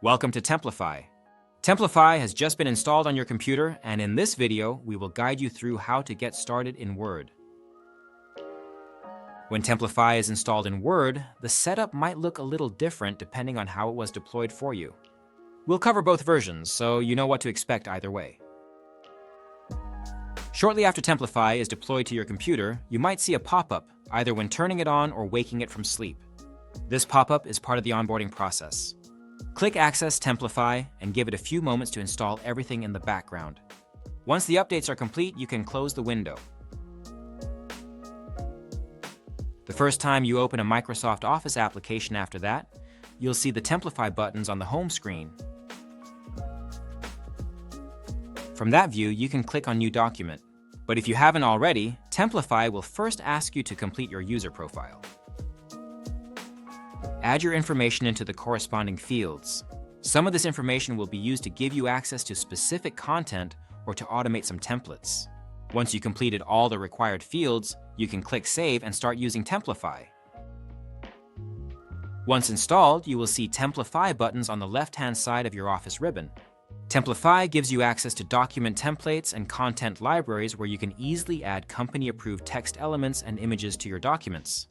Welcome to Templafy. Templafy has just been installed on your computer, and in this video, we will guide you through how to get started in Word. When Templafy is installed in Word, the setup might look a little different depending on how it was deployed for you. We'll cover both versions, so you know what to expect either way. Shortly after Templafy is deployed to your computer, you might see a pop-up, either when turning it on or waking it from sleep. This pop-up is part of the onboarding process. Click Access Templafy and give it a few moments to install everything in the background. Once the updates are complete, you can close the window. The first time you open a Microsoft Office application after that, you'll see the Templafy buttons on the home screen. From that view, you can click on New Document. But if you haven't already, Templafy will first ask you to complete your user profile. Add your information into the corresponding fields. Some of this information will be used to give you access to specific content or to automate some templates. Once you completed all the required fields, you can click Save and start using Templafy. Once installed, you will see Templafy buttons on the left-hand side of your Office ribbon. Templafy gives you access to document templates and content libraries where you can easily add company-approved text elements and images to your documents.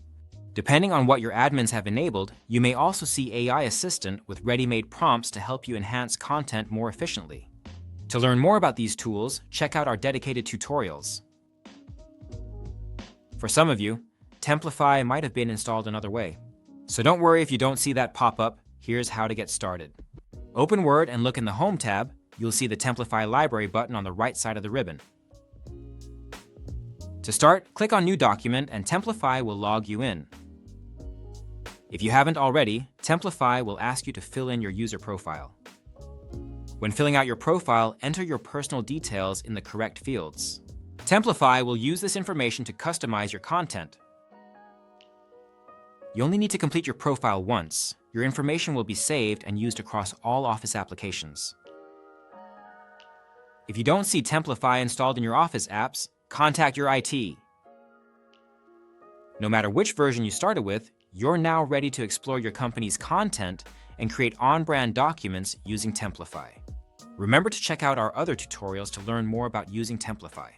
Depending on what your admins have enabled, you may also see AI Assistant with ready-made prompts to help you enhance content more efficiently. To learn more about these tools, check out our dedicated tutorials. For some of you, Templafy might have been installed another way. So don't worry if you don't see that pop-up. Here's how to get started. Open Word and look in the Home tab. You'll see the Templafy Library button on the right side of the ribbon. To start, click on New Document and Templafy will log you in. If you haven't already, Templafy will ask you to fill in your user profile. When filling out your profile, enter your personal details in the correct fields. Templafy will use this information to customize your content. You only need to complete your profile once. Your information will be saved and used across all Office applications. If you don't see Templafy installed in your Office apps, contact your IT. No matter which version you started with, you're now ready to explore your company's content and create on-brand documents using Templafy. Remember to check out our other tutorials to learn more about using Templafy.